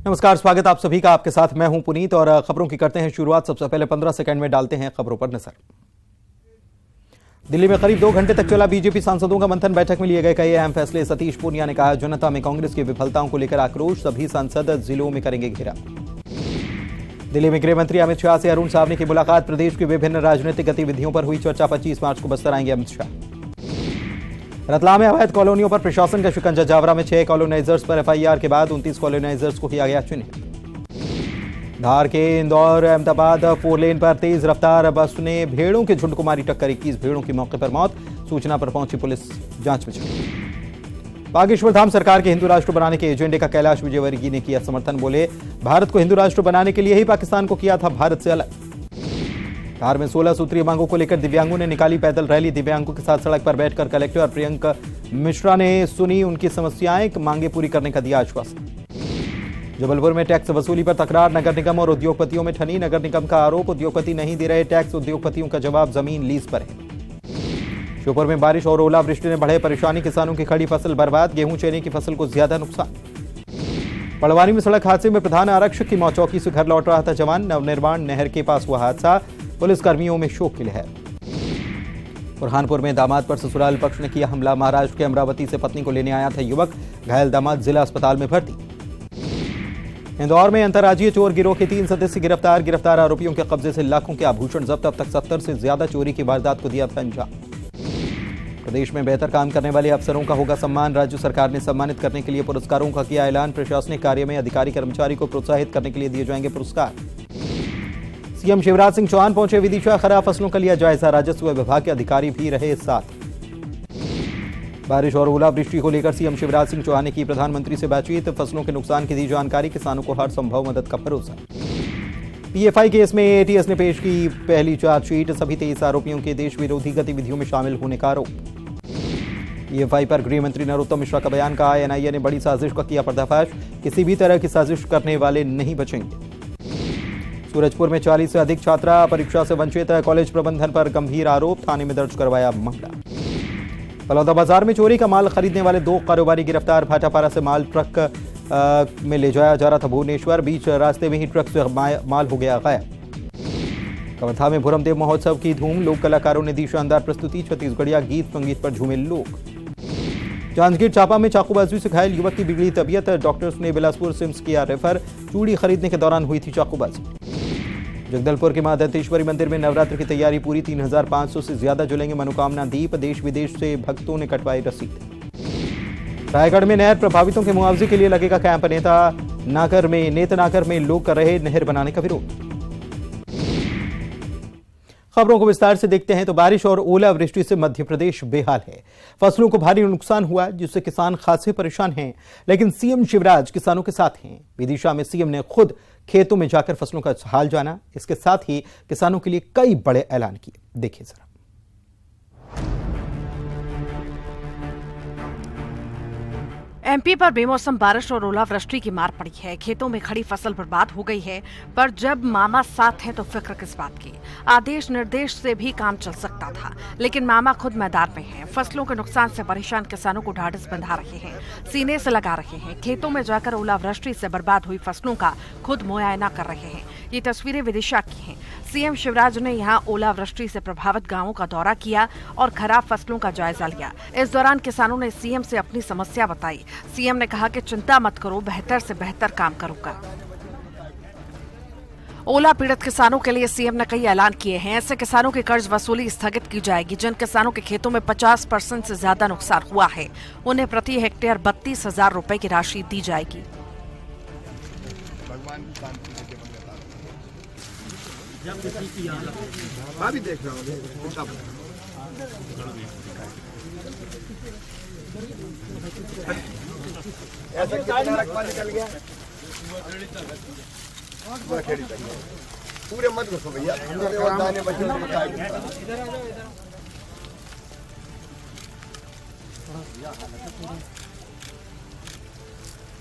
नमस्कार, स्वागत आप सभी का। आपके साथ मैं हूं पुनीत और खबरों की करते हैं शुरुआत। सबसे पहले 15 सेकंड में डालते हैं खबरों पर नजर। दिल्ली में करीब 2 घंटे तक चला बीजेपी सांसदों का मंथन। बैठक में लिए गए कई अहम फैसले। सतीश पूनिया ने कहा, जनता में कांग्रेस की विफलताओं को लेकर आक्रोश, सभी सांसद जिलों में करेंगे घेरा। दिल्ली में गृह मंत्री अमित शाह से अरुण सावनी की मुलाकात। प्रदेश की विभिन्न राजनीतिक गतिविधियों पर हुई चर्चा। 25 मार्च को बस्तर आएंगे अमित शाह। रतलाम में अवैध कॉलोनियों पर प्रशासन का शिकंजा। जावरा में 6 कॉलोनाइजर्स पर एफआईआर के बाद 29 कॉलोनाइजर्स को किया गया चिन्हित। धार के इंदौर अहमदाबाद 4 लेन पर तेज रफ्तार बस ने भेड़ों के झुंड को मारी टक्कर। 21 भेड़ों की मौके पर मौत। सूचना पर पहुंची पुलिस जांच में जुटी। बागेश्वर धाम सरकार के हिंदू राष्ट्र बनाने के एजेंडे का कैलाश विजयवर्गीय ने किया समर्थन। बोले, भारत को हिंदू राष्ट्र बनाने के लिए ही पाकिस्तान को किया था भारत से अलग। धार में 16 सूत्रीय मांगों को लेकर दिव्यांगों ने निकाली पैदल रैली। दिव्यांगों के साथ सड़क पर बैठकर कलेक्टर प्रियंका मिश्रा ने सुनी उनकी समस्याएं, मांगे पूरी करने का दिया आश्वासन। जबलपुर में टैक्स वसूली पर तकरार। नगर निगम और उद्योगपतियों में ठनी। नगर निगम का आरोप, उद्योगपति नहीं दे रहे टैक्स। उद्योगपतियों का जवाब, जमीन लीज पर है। श्योपुर में बारिश और ओलावृष्टि ने बढ़े परेशानी। किसानों की खड़ी फसल बर्बाद। गेहूं चने की फसल को ज्यादा नुकसान। पड़वानी में सड़क हादसे में प्रधान आरक्षक की मौत। चौकी से घर लौट रहा था जवान। नवनिर्माण नहर के पास हुआ हादसा। पुलिसकर्मियों में शोक की लहर। बुरहानपुर में दामाद पर ससुराल पक्ष ने किया हमला। महाराष्ट्र के अमरावती से पत्नी को लेने आया था युवक। घायल दामाद जिला अस्पताल में भर्ती। इंदौर में अंतर्राज्यीय चोर गिरोह के 3 सदस्य गिरफ्तार। गिरफ्तार आरोपियों के कब्जे से लाखों के आभूषण जब्त। अब तक 70 से ज्यादा चोरी की वारदात को दिया था अंजाम। प्रदेश में बेहतर काम करने वाले अफसरों का होगा सम्मान। राज्य सरकार ने सम्मानित करने के लिए पुरस्कारों का किया ऐलान। प्रशासनिक कार्य में अधिकारी कर्मचारी को प्रोत्साहित करने के लिए दिए जाएंगे पुरस्कार। सीएम शिवराज सिंह चौहान पहुंचे विदिशा। खराब फसलों का लिया जायजा। राजस्व विभाग के अधिकारी भी रहे साथ। बारिश और ओलावृष्टि को लेकर सीएम शिवराज सिंह चौहान ने की प्रधानमंत्री से बातचीत। फसलों के नुकसान की दी जानकारी। किसानों को हर संभव मदद का भरोसा। पीएफआई केस में एटीएस ने पेश की पहली चार्जशीट। सभी 23 आरोपियों के देश विरोधी गतिविधियों में शामिल होने का आरोप। पीएफआई पर गृह मंत्री नरोत्तम मिश्रा का बयान। कहा, एनआईए ने बड़ी साजिश का किया पर्दाफाश। किसी भी तरह की साजिश करने वाले नहीं बचेंगे। सूरजपुर में 40 से अधिक छात्रा परीक्षा से वंचित। कॉलेज प्रबंधन पर गंभीर आरोप। थाने में दर्ज करवाया मामला। बलौदाबाजार में चोरी का माल खरीदने वाले 2 कारोबारी गिरफ्तार। भाटापारा से माल ट्रक में ले जाया जा रहा था भुवनेश्वर। बीच रास्ते में ही ट्रक से माल हो गया गायब। कवर्धा में भुरमदेव महोत्सव की धूम। लोक कलाकारों ने दी शानदार प्रस्तुति। छत्तीसगढ़िया गीत संगीत पर झूमे लोग। जांजगीर चांपा में चाकूबाजी से घायल युवक की बिगड़ी तबीयत। डॉक्टर्स ने बिलासपुर सिम्स किया रेफर। चूड़ी खरीदने के दौरान हुई थी चाकूबाजी। जगदलपुर के मां दंतेश्वरी मंदिर में नवरात्र की तैयारी पूरी। 3500 से ज्यादा जुलेंगे मनोकामना दीप। देश विदेश से भक्तों ने कटवाई रसीद। रायगढ़ में नहर प्रभावितों के मुआवजे के लिए लगेगा कैंप। नेतनागर में लोग कर रहे नहर बनाने का विरोध। खबरों को विस्तार से देखते हैं तो बारिश और ओलावृष्टि से मध्य प्रदेश बेहाल है। फसलों को भारी नुकसान हुआ जिससे किसान खासे परेशान हैं। लेकिन सीएम शिवराज किसानों के साथ हैं। विदिशा में सीएम ने खुद खेतों में जाकर फसलों का हाल जाना। इसके साथ ही किसानों के लिए कई बड़े ऐलान किए। देखिए जरा। एमपी पर बेमौसम बारिश और ओलावृष्टि की मार पड़ी है। खेतों में खड़ी फसल बर्बाद हो गई है। पर जब मामा साथ हैं तो फिक्र किस बात की। आदेश निर्देश से भी काम चल सकता था, लेकिन मामा खुद मैदान में हैं। फसलों के नुकसान से परेशान किसानों को ढाढ़स बंधा रहे हैं, सीने से लगा रहे हैं। खेतों में जाकर ओलावृष्टि से बर्बाद हुई फसलों का खुद मुआयना कर रहे हैं। ये तस्वीरें विदिशा की हैं। सीएम शिवराज ने यहां ओलावृष्टि से प्रभावित गांवों का दौरा किया और खराब फसलों का जायजा लिया। इस दौरान किसानों ने सीएम से अपनी समस्या बताई। सीएम ने कहा कि चिंता मत करो, बेहतर से बेहतर काम करूंगा। ओला पीड़ित किसानों के लिए सीएम ने कई ऐलान किए हैं। ऐसे किसानों की कर्ज वसूली स्थगित की जाएगी। जिन किसानों के खेतों में 50% से ज्यादा नुकसान हुआ है, उन्हें प्रति हेक्टेयर 32,000 रुपए की राशि दी जाएगी। देख रहा हूँ ऐसा कितना रकबा निकल गया पूरे मत घुसो भैया। दाने बचे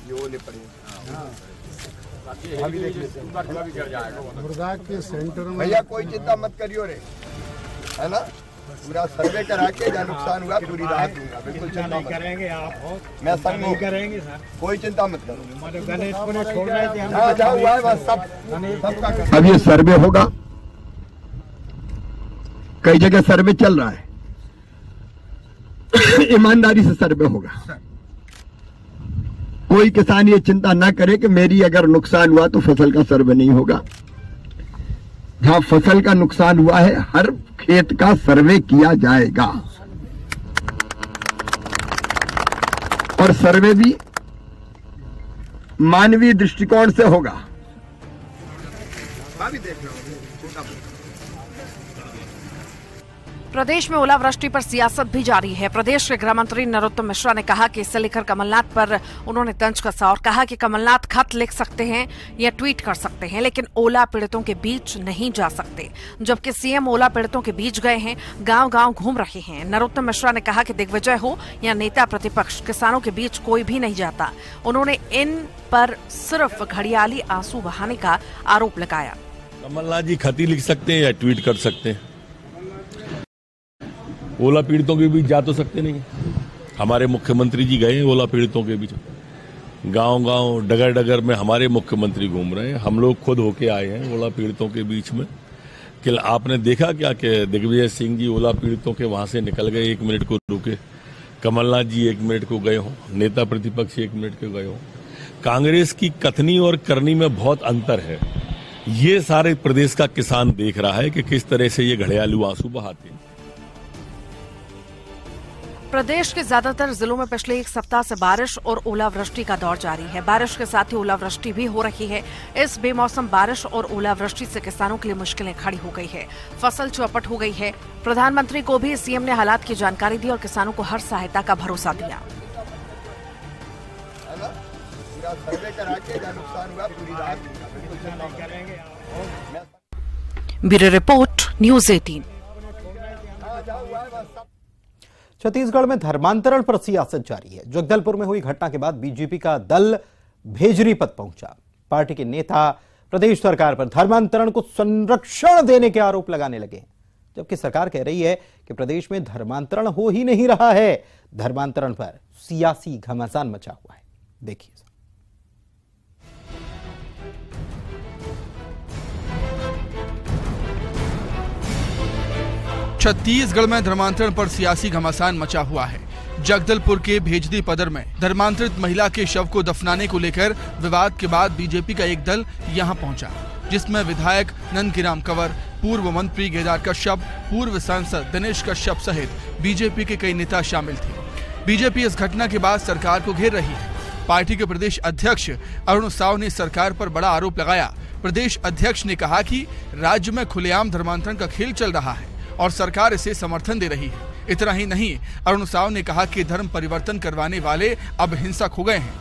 ये ओले पड़े मुर्गा के सेंटर में भैया कोई चिंता मत करियो रे, है ना। पूरा सर्वे करा के जहाँ नुकसान हुआ पूरी राहत दूंगा, बिल्कुल चिंता मत करेंगे आप। मैं संग हूँ, करेंगे सर, कोई चिंता मत करो। गणेश को ने छोड़ रहे थे, हाँ जहाँ हुआ है बस सबका। अब ये सर्वे होगा, कई जगह सर्वे चल रहा है, ईमानदारी से सर्वे होगा। कोई किसान ये चिंता ना करे कि मेरी अगर नुकसान हुआ तो फसल का सर्वे नहीं होगा। जहां फसल का नुकसान हुआ है हर खेत का सर्वे किया जाएगा और सर्वे भी मानवीय दृष्टिकोण से होगा। प्रदेश में ओलावृष्टि पर सियासत भी जारी है। प्रदेश के गृह मंत्री नरोत्तम मिश्रा ने कहा कि इससे लेकर कमलनाथ पर उन्होंने तंज कसा और कहा कि कमलनाथ खत लिख सकते हैं या ट्वीट कर सकते हैं, लेकिन ओला पीड़ितों के बीच नहीं जा सकते। जबकि सीएम ओला पीड़ितों के बीच गए हैं, गांव-गांव घूम रहे हैं। नरोत्तम मिश्रा ने कहा कि दिग्विजय हो या नेता प्रतिपक्ष, किसानों के बीच कोई भी नहीं जाता। उन्होंने इन पर सिर्फ घड़ियाली आंसू बहाने का आरोप लगाया। कमलनाथ जी खत ही लिख सकते हैं या ट्वीट कर सकते हैं, ओला पीड़ितों के बीच जा तो सकते नहीं। हमारे मुख्यमंत्री जी गए ओला पीड़ितों के बीच, गांव-गांव डगर डगर में हमारे मुख्यमंत्री घूम रहे हैं। हम लोग खुद होके आए हैं ओला पीड़ितों के बीच में। कि आपने देखा क्या कि दिग्विजय सिंह जी ओला पीड़ितों के वहां से निकल गए, 1 मिनट को रुके। कमलनाथ जी 1 मिनट को गए हो, नेता प्रतिपक्ष 1 मिनट को गए हो। कांग्रेस की कथनी और करनी में बहुत अंतर है। ये सारे प्रदेश का किसान देख रहा है कि किस तरह से ये घड़ियालू आंसू बहाते हैं। प्रदेश के ज्यादातर जिलों में पिछले 1 सप्ताह से बारिश और ओलावृष्टि का दौर जारी है। बारिश के साथ ही ओलावृष्टि भी हो रही है। इस बेमौसम बारिश और ओलावृष्टि से किसानों के लिए मुश्किलें खड़ी हो गई है, फसल चौपट हो गई है। प्रधानमंत्री को भी सीएम ने हालात की जानकारी दी और किसानों को हर सहायता का भरोसा दिया। सर्वे करा के जहाँ नुकसान हुआ पूरी राहत दूंगा, बिल्कुल चिंता मत करो। Bureau report, news 18। छत्तीसगढ़ में धर्मांतरण पर सियासत जारी है। जगदलपुर में हुई घटना के बाद बीजेपी का दल भेजरीपत पहुंचा। पार्टी के नेता प्रदेश सरकार पर धर्मांतरण को संरक्षण देने के आरोप लगाने लगे, जबकि सरकार कह रही है कि प्रदेश में धर्मांतरण हो ही नहीं रहा है। धर्मांतरण पर सियासी घमासान मचा हुआ है, देखिए। छत्तीसगढ़ में धर्मांतरण पर सियासी घमासान मचा हुआ है। जगदलपुर के भेजदी पदर में धर्मांतरित महिला के शव को दफनाने को लेकर विवाद के बाद बीजेपी का एक दल यहां पहुंचा, जिसमें विधायक नंदकिराम कंवर, पूर्व मंत्री केदार कश्यप, पूर्व सांसद दिनेश कश्यप सहित बीजेपी के कई नेता शामिल थे। बीजेपी इस घटना के बाद सरकार को घेर रही है। पार्टी के प्रदेश अध्यक्ष अरुण साव ने सरकार पर बड़ा आरोप लगाया। प्रदेश अध्यक्ष ने कहा कि राज्य में खुलेआम धर्मांतरण का खेल चल रहा है और सरकार इसे समर्थन दे रही है। इतना ही नहीं, अरुण साव ने कहा कि धर्म परिवर्तन करवाने वाले अब हिंसक हो गए हैं।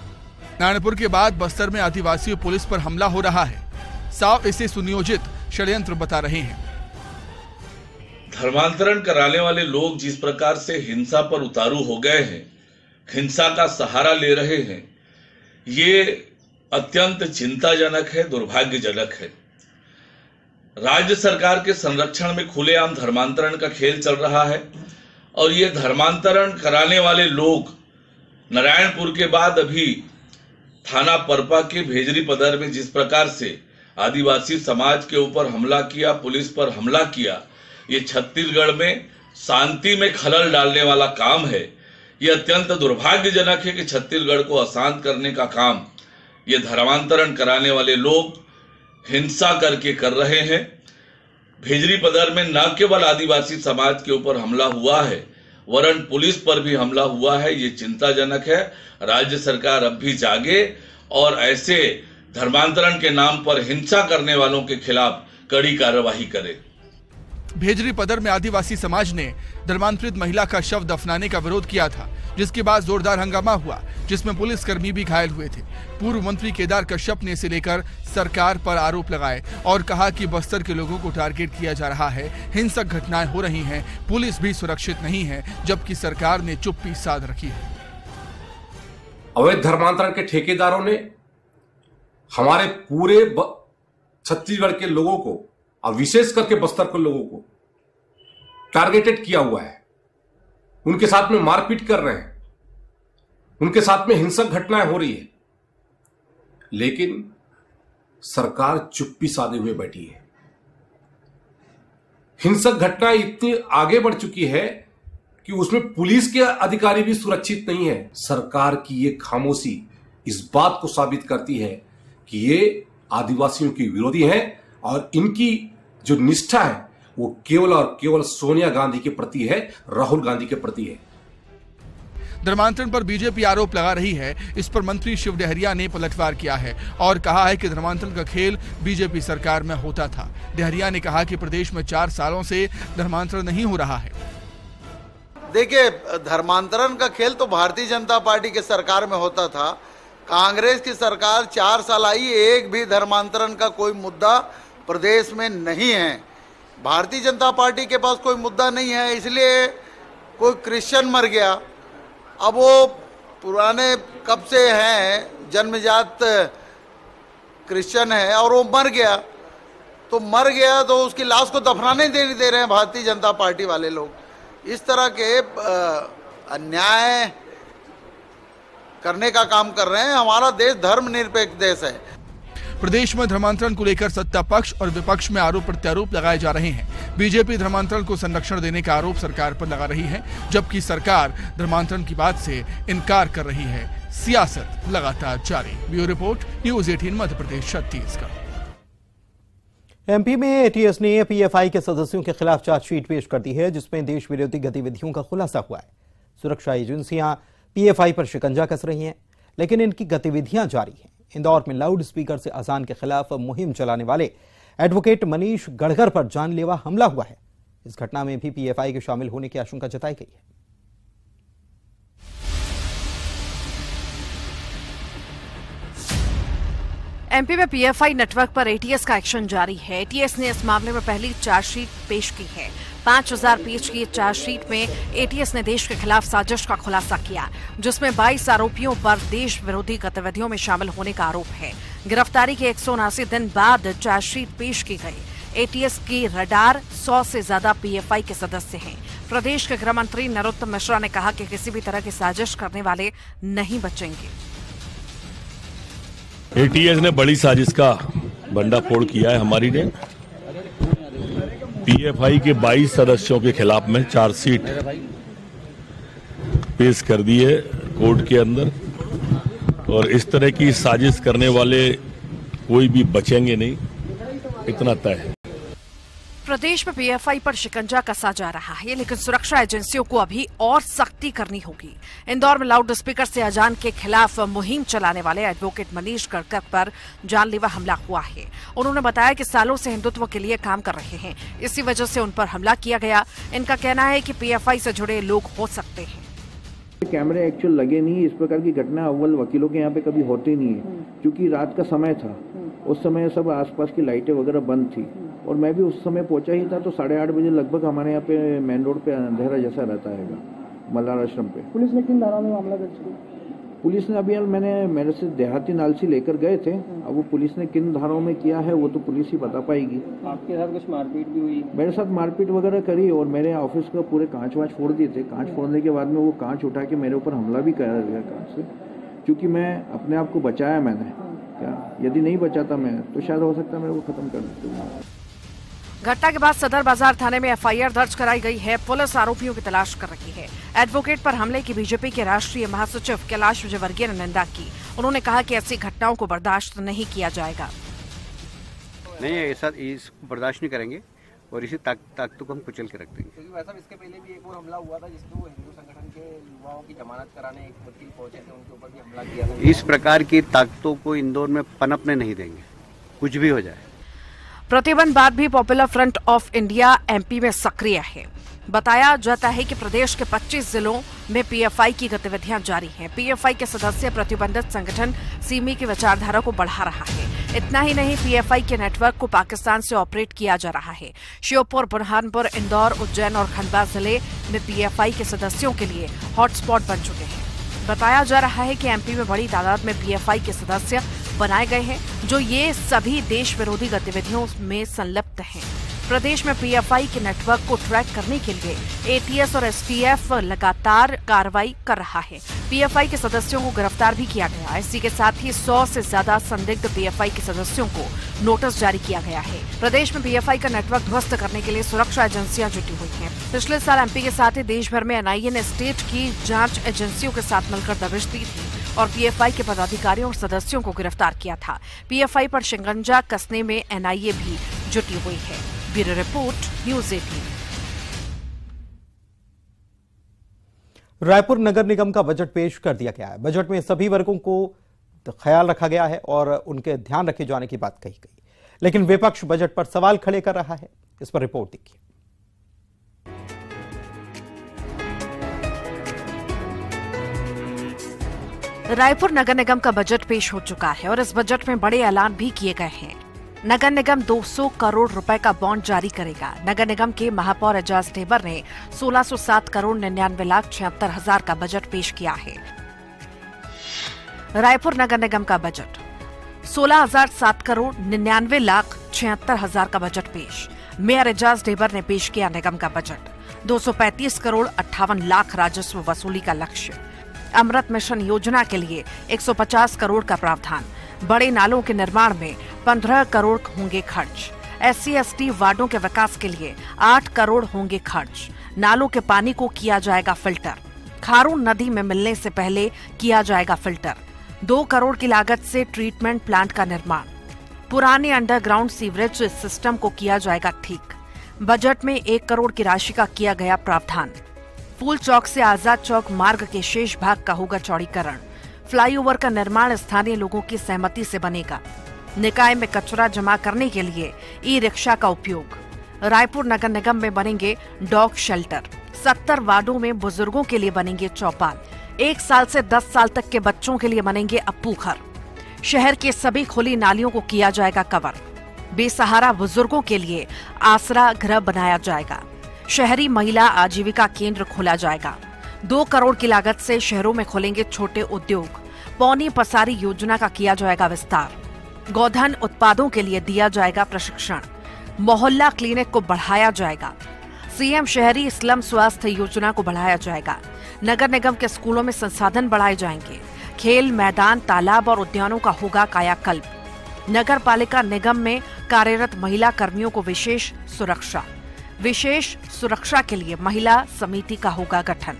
नारायणपुर के बाद बस्तर में आदिवासी पुलिस पर हमला हो रहा है। साव इसे सुनियोजित षड्यंत्र बता रहे हैं। धर्मांतरण कराने वाले लोग जिस प्रकार से हिंसा पर उतारू हो गए हैं, हिंसा का सहारा ले रहे हैं, ये अत्यंत चिंताजनक है, दुर्भाग्यजनक है। राज्य सरकार के संरक्षण में खुलेआम धर्मांतरण का खेल चल रहा है और ये धर्मांतरण कराने वाले लोग नारायणपुर के बाद अभी थाना परपा के भेजरी पदर में जिस प्रकार से आदिवासी समाज के ऊपर हमला किया, पुलिस पर हमला किया, ये छत्तीसगढ़ में शांति में खलल डालने वाला काम है। ये अत्यंत दुर्भाग्यजनक है कि छत्तीसगढ़ को अशांत करने का काम ये धर्मांतरण कराने वाले लोग हिंसा करके कर रहे हैं। भेजरी पदर में न केवल आदिवासी समाज के ऊपर हमला हुआ है, वरन पुलिस पर भी हमला हुआ है। ये चिंताजनक है। राज्य सरकार अब भी जागे और ऐसे धर्मांतरण के नाम पर हिंसा करने वालों के खिलाफ कड़ी कार्रवाई करे। भेजरी पदर में आदिवासी समाज ने धर्मांतरित महिला का शव दफनाने का विरोध किया था, जिसके बाद जोरदार हंगामा हुआ, जिसमें पुलिसकर्मी भी घायल हुए थे। पूर्व मंत्री केदार कश्यप ने इसे लेकर सरकार पर आरोप लगाए और कहा कि बस्तर के लोगों को टारगेट किया जा रहा है, हिंसक घटनाएं हो रही हैं, पुलिस भी सुरक्षित नहीं है, जबकि सरकार ने चुप्पी साध रखी है। अवैध धर्मांतरण के ठेकेदारों ने हमारे पूरे छत्तीसगढ़ के लोगों को और विशेष करके बस्तर के लोगों को टारगेटेड किया हुआ है, उनके साथ में मारपीट कर रहे हैं, उनके साथ में हिंसक घटनाएं हो रही है, लेकिन सरकार चुप्पी साधे हुए बैठी है। हिंसक घटनाएं इतनी आगे बढ़ चुकी है कि उसमें पुलिस के अधिकारी भी सुरक्षित नहीं है। सरकार की ये खामोशी इस बात को साबित करती है कि ये आदिवासियों के विरोधी हैं और इनकी जो निष्ठा है वो केवल और केवल सोनिया गांधी के प्रति है, राहुल गांधी के प्रति है। धर्मांतरण पर बीजेपी आरोप लगा रही है। इस पर मंत्री शिव डहरिया ने पलटवार किया है और कहा है कि धर्मांतरण का खेल बीजेपी सरकार में होता था। डहरिया ने कहा कि प्रदेश में 4 सालों से धर्मांतरण नहीं हो रहा है। देखिए, धर्मांतरण का खेल तो भारतीय जनता पार्टी के सरकार में होता था। कांग्रेस की सरकार 4 साल आई, एक भी धर्मांतरण का कोई मुद्दा प्रदेश में नहीं है। भारतीय जनता पार्टी के पास कोई मुद्दा नहीं है, इसलिए कोई क्रिश्चियन मर गया, अब वो पुराने कब से हैं जन्मजात क्रिश्चियन है और वो मर गया तो उसकी लाश को दफनाने नहीं दे रहे हैं भारतीय जनता पार्टी वाले लोग। इस तरह के अन्याय करने का काम कर रहे हैं। हमारा देश धर्मनिरपेक्ष देश है। प्रदेश में धर्मांतरण को लेकर सत्ता पक्ष और विपक्ष में आरोप प्रत्यारोप लगाए जा रहे हैं। बीजेपी धर्मांतरण को संरक्षण देने का आरोप सरकार पर लगा रही है, जबकि सरकार धर्मांतरण की बात से इनकार कर रही है। सियासत लगातार जारी। Bureau report, news 18 Madhya Pradesh Chhattisgarh. MP में एटीएस ने पीएफआई के सदस्यों के खिलाफ चार्जशीट पेश कर दी है, जिसमें देश विरोधी गतिविधियों का खुलासा हुआ है। सुरक्षा एजेंसियां पीएफआई पर शिकंजा कस रही हैं, लेकिन इनकी गतिविधियां जारी हैं। इंदौर में लाउड स्पीकर से अजान के खिलाफ मुहिम चलाने वाले एडवोकेट मनीष गढ़गर पर जानलेवा हमला हुआ है। इस घटना में भी पीएफआई के शामिल होने की आशंका जताई गई है। एमपी में पीएफआई नेटवर्क पर एटीएस का एक्शन जारी है। एटीएस ने इस मामले में पहली चार्जशीट पेश की है। 5000 पेज की चार्जशीट में एटीएस ने देश के खिलाफ साजिश का खुलासा किया, जिसमें 22 आरोपियों पर देश विरोधी गतिविधियों में शामिल होने का आरोप है। गिरफ्तारी के 179 दिन बाद चार्जशीट पेश की गई। एटीएस की रडार 100 से ज्यादा पीएफआई के सदस्य हैं। प्रदेश के गृह मंत्री नरोत्तम मिश्रा ने कहा कि किसी भी तरह की साजिश करने वाले नहीं बचेंगे। एटीएस ने बड़ी साजिश का भंडाफोड़ किया है। हमारी ने पीएफआई के 22 सदस्यों के खिलाफ में चार्जशीट पेश कर दी है कोर्ट के अंदर, और इस तरह की साजिश करने वाले कोई भी बचेंगे नहीं, इतना तय है। प्रदेश में पीएफआई पर शिकंजा कसा जा रहा है, लेकिन सुरक्षा एजेंसियों को अभी और सख्ती करनी होगी। इंदौर में लाउड स्पीकर से अजान के खिलाफ मुहिम चलाने वाले एडवोकेट मनीष गढ़गर पर जानलेवा हमला हुआ है। उन्होंने बताया कि सालों से हिंदुत्व के लिए काम कर रहे हैं, इसी वजह से उन पर हमला किया गया। इनका कहना है कि पीएफआई से जुड़े लोग हो सकते हैं। कैमरे एक्चुअल लगे नहीं, इस प्रकार की घटना अव्वल वकीलों के यहाँ पे कभी होती नहीं है, क्योंकि रात का समय था। उस समय सब आसपास की लाइटें वगैरह बंद थी और मैं भी उस समय पहुंचा ही था, तो 8:30 बजे लगभग हमारे यहाँ पे मेन रोड पे अंधेरा जैसा रहता है मल्हार आश्रम पे। पुलिस ने किन धाराओं में मामला दर्ज किया? पुलिस ने अभी मेरे से देहाती नालसी लेकर गए थे। अब वो पुलिस ने किन धाराओं में किया है वो तो पुलिस ही बता पाएगी। आपके साथ कुछ मारपीट भी हुई? मेरे साथ मारपीट वगैरह करी और मेरे ऑफिस का पूरे कांच वाँच फोड़ दिए थे। कांच फोड़ने के बाद में वो कांच उठा के मेरे ऊपर हमला भी करा गया कांच से, क्योंकि मैं अपने आप को बचाया। मैंने क्या, यदि नहीं बचाता मैं तो शायद हो सकता मेरे को खत्म कर देते। घटना के बाद सदर बाजार थाने में एफआईआर दर्ज कराई गई है। पुलिस आरोपियों की तलाश कर रही है। एडवोकेट पर हमले की बीजेपी के राष्ट्रीय महासचिव कैलाश विजयवर्गीय ने निंदा की। उन्होंने कहा कि ऐसी घटनाओं को बर्दाश्त नहीं किया जाएगा। नहीं, ऐसा बर्दाश्त नहीं करेंगे और इसी ताकतों को हम कुचल के रख देंगे। क्योंकि वैसा इसके पहले भी एक और हमला हुआ था, जिसमें वो हिंदू संगठन के युवाओं की जमानत कराने एक वकील पहुंचे थे, उनके ऊपर भी हमला किया था। इस प्रकार की ताकतों को इंदौर में पनपने नहीं देंगे, कुछ भी हो जाए। प्रतिबंध बाद भी popular front of India MP में सक्रिय है। बताया जाता है कि प्रदेश के 25 जिलों में पीएफआई की गतिविधियां जारी हैं। पीएफआई के सदस्य प्रतिबंधित संगठन सीमी की विचारधारा को बढ़ा रहा है। इतना ही नहीं, पीएफआई के नेटवर्क को पाकिस्तान से ऑपरेट किया जा रहा है। श्योपुर, बुरहानपुर, इंदौर, उज्जैन और खंडवा जिले में पीएफआई के सदस्यों के लिए हॉटस्पॉट बन चुके हैं। बताया जा रहा है कि एमपी में बड़ी तादाद में पीएफआई के सदस्य बनाए गए हैं, जो ये सभी देश विरोधी गतिविधियों में संलिप्त हैं। प्रदेश में पीएफआई के नेटवर्क को ट्रैक करने के लिए एटीएस और एसटीएफ लगातार कार्रवाई कर रहा है। पीएफआई के सदस्यों को गिरफ्तार भी किया गया। इसी के साथ ही 100 से ज्यादा संदिग्ध पीएफआई के सदस्यों को नोटिस जारी किया गया है। प्रदेश में पीएफआई का नेटवर्क ध्वस्त करने के लिए सुरक्षा एजेंसियां जुटी हुई हैं। पिछले साल एमपी के साथ ही देश भर में एनआईए ने स्टेट की जांच एजेंसियों के साथ मिलकर दबिश दी थी और पीएफआई के पदाधिकारियों और सदस्यों को गिरफ्तार किया था। पीएफआई पर शिकंजा कसने में एनआईए भी जुटी हुई है। Bureau report, news 18। रायपुर नगर निगम का बजट पेश कर दिया गया है। बजट में सभी वर्गों को ख्याल रखा गया है और उनके ध्यान रखे जाने की बात कही गई, लेकिन विपक्ष बजट पर सवाल खड़े कर रहा है। इस पर रिपोर्ट देखिए। रायपुर नगर निगम का बजट पेश हो चुका है और इस बजट में बड़े ऐलान भी किए गए हैं। नगर निगम 200 करोड़ रुपए का बॉन्ड जारी करेगा। नगर निगम के महापौर एजाज ढेबर ने 1607 करोड़ 99,76,000 का बजट पेश किया है। रायपुर नगर निगम का बजट 16,007 करोड़ 99,76,000 का बजट पेश। मेयर एजाज ढेबर ने पेश किया निगम का बजट। 235 करोड़ 58 लाख राजस्व वसूली का लक्ष्य। अमृत मिशन योजना के लिए 150 करोड़ का प्रावधान। बड़े नालों के निर्माण में 15 करोड़ होंगे खर्च। SC/ST वार्डों के विकास के लिए 8 करोड़ होंगे खर्च। नालों के पानी को किया जाएगा फिल्टर। खारून नदी में मिलने से पहले किया जाएगा फिल्टर। 2 करोड़ की लागत से ट्रीटमेंट प्लांट का निर्माण। पुराने अंडरग्राउंड सीवरेज सिस्टम को किया जाएगा ठीक। बजट में 1 करोड़ की राशि का किया गया प्रावधान। फूल चौक से आजाद चौक मार्ग के शेष भाग का होगा चौड़ीकरण। फ्लाईओवर का निर्माण स्थानीय लोगों की सहमति से बनेगा। निकाय में कचरा जमा करने के लिए ई-रिक्शा का उपयोग। रायपुर नगर निगम में बनेंगे डॉग शेल्टर। 70 वार्डों में बुजुर्गों के लिए बनेंगे चौपाल। 1 साल से 10 साल तक के बच्चों के लिए बनेंगे अप्पू घर। शहर के सभी खुली नालियों को किया जाएगा कवर। बेसहारा बुजुर्गों के लिए आसरा गृह बनाया जाएगा। शहरी महिला आजीविका केंद्र खोला जाएगा। 2 करोड़ की लागत से शहरों में खोलेंगे छोटे उद्योग। पौनी पसारी योजना का किया जाएगा विस्तार। गोधन उत्पादों के लिए दिया जाएगा प्रशिक्षण। मोहल्ला क्लिनिक को बढ़ाया जाएगा। सीएम शहरी स्लम स्वास्थ्य योजना को बढ़ाया जाएगा। नगर निगम के स्कूलों में संसाधन बढ़ाए जाएंगे। खेल मैदान, तालाब और उद्यानों का होगा कायाकल्प। नगर पालिका निगम में कार्यरत महिला कर्मियों को विशेष सुरक्षा। विशेष सुरक्षा के लिए महिला समिति का होगा गठन।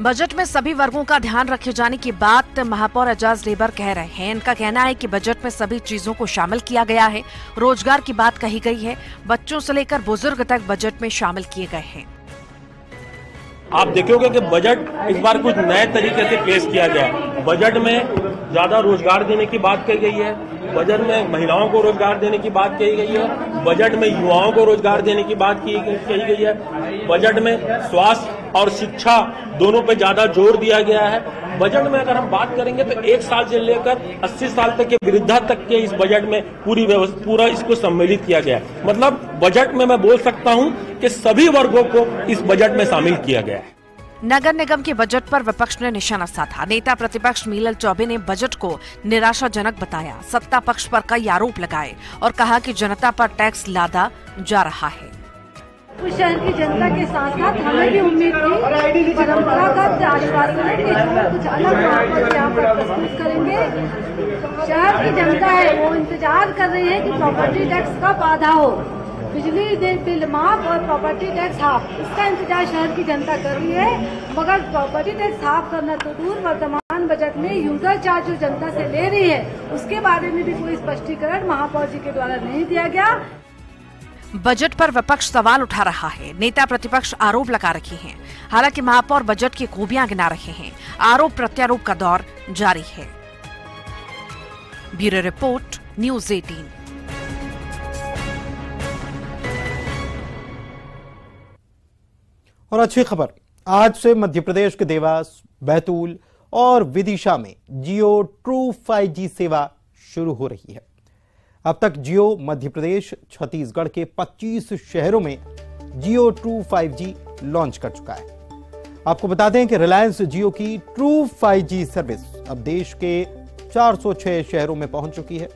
बजट में सभी वर्गों का ध्यान रखे जाने की बात महापौर एजाज ढेबर कह रहे हैं। इनका कहना है कि बजट में सभी चीजों को शामिल किया गया है। रोजगार की बात कही गई है। बच्चों से लेकर बुजुर्ग तक बजट में शामिल किए गए हैं। आप देखोगे कि बजट इस बार कुछ नए तरीके से पेश किया गया है। बजट में ज्यादा रोजगार देने की बात कही गई है। बजट में महिलाओं को रोजगार देने की बात कही गई है। बजट में युवाओं को रोजगार देने की बात कही गई है। बजट में स्वास्थ्य और शिक्षा दोनों पे ज्यादा जोर दिया गया है। बजट में अगर हम बात करेंगे तो 1 साल से लेकर 80 साल तक के वृद्धा तक के इस बजट में पूरा इसको सम्मिलित किया गया है। मतलब बजट में मैं बोल सकता हूं कि सभी वर्गों को इस बजट में शामिल किया गया है। नगर निगम के बजट पर विपक्ष ने निशाना साधा। नेता प्रतिपक्ष मीलल चौबे ने बजट को निराशाजनक बताया। सत्ता पक्ष पर कई आरोप लगाए और कहा कि जनता पर टैक्स लादा जा रहा है। शहर की जनता के साथ साथ हमें भी उम्मीद थी परंपरागत आश्वासन है कि कुछ अलग यहाँ पर प्रस्तुत करेंगे। शहर की जनता है वो इंतजार कर रही है कि प्रॉपर्टी टैक्स का वादा हो। बिजली बिल माफ और प्रॉपर्टी टैक्स हाफ, इसका इंतजार शहर की जनता कर रही है। मगर प्रॉपर्टी टैक्स हाफ करना तो दूर, वर्तमान बजट में यूजर चार्ज जो जनता से ले रही है उसके बारे में भी कोई स्पष्टीकरण महापौर जी के द्वारा नहीं दिया गया। बजट पर विपक्ष सवाल उठा रहा है। नेता प्रतिपक्ष आरोप लगा रहे हैं। हालांकि महापौर बजट की खूबियां गिना रहे हैं। आरोप प्रत्यारोप का दौर जारी है। Bureau report, news 18। और अच्छी खबर, आज से मध्य प्रदेश के देवास, बैतूल और विदिशा में जियो ट्रू 5G सेवा शुरू हो रही है। अब तक जियो मध्य प्रदेश, छत्तीसगढ़ के 25 शहरों में जियो ट्रू 5G लॉन्च कर चुका है। आपको बता दें कि रिलायंस जियो की ट्रू 5G सर्विस अब देश के 406 शहरों में पहुंच चुकी है।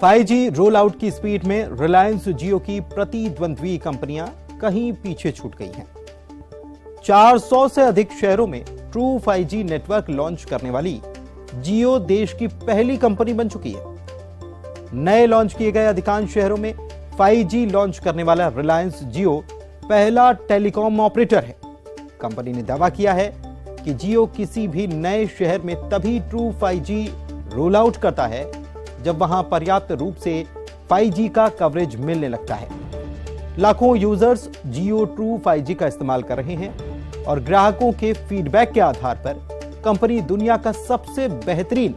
5G रोल आउट की स्पीड में रिलायंस जियो की प्रतिद्वंद्वी कंपनियां कहीं पीछे छूट गई हैं। 400 से अधिक शहरों में ट्रू 5G नेटवर्क लॉन्च करने वाली जियो देश की पहली कंपनी बन चुकी है। नए लॉन्च किए गए अधिकांश शहरों में 5G लॉन्च करने वाला रिलायंस जियो पहला टेलीकॉम ऑपरेटर है। कंपनी ने दावा किया है कि जियो किसी भी नए शहर में तभी ट्रू 5G रोल आउट करता है जब वहां पर्याप्त रूप से 5G का कवरेज मिलने लगता है। लाखों यूजर्स जियो ट्रू 5G का इस्तेमाल कर रहे हैं और ग्राहकों के फीडबैक के आधार पर कंपनी दुनिया का सबसे बेहतरीन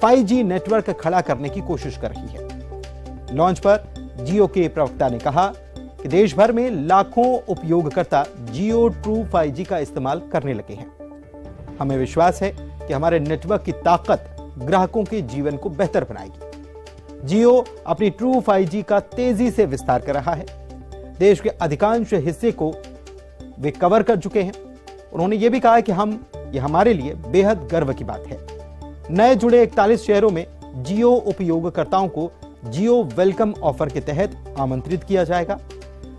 5G नेटवर्क खड़ा करने की कोशिश कर रही है। लॉन्च पर जियो के प्रवक्ता ने कहा कि देश भर में लाखों उपयोगकर्ता जियो ट्रू 5G का इस्तेमाल करने लगे हैं। हमें विश्वास है कि हमारे नेटवर्क की ताकत ग्राहकों के जीवन को बेहतर बनाएगी। जियो अपनी ट्रू 5G का तेजी से विस्तार कर रहा है। देश के अधिकांश हिस्से को वे कवर कर चुके हैं। उन्होंने यह भी कहा कि यह हमारे लिए बेहद गर्व की बात है। नए जुड़े 41 शहरों में जियो उपयोगकर्ताओं को जियो वेलकम ऑफर के तहत आमंत्रित किया जाएगा।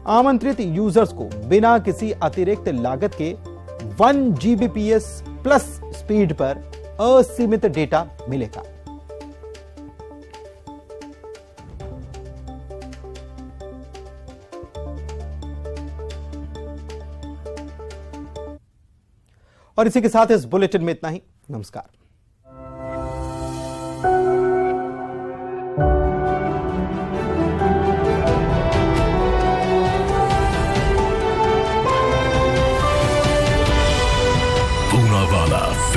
आमंत्रित यूजर्स को बिना किसी अतिरिक्त लागत के 1 Gbps प्लस स्पीड पर असीमित डेटा मिलेगा। और इसी के साथ इस बुलेटिन में इतना ही। नमस्कार।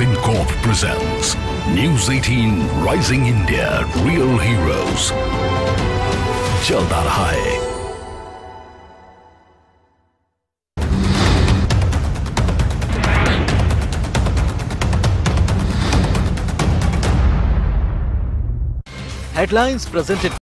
FinCorp presents News 18 Rising India Real Heroes. चलता रहा है। Headlines presented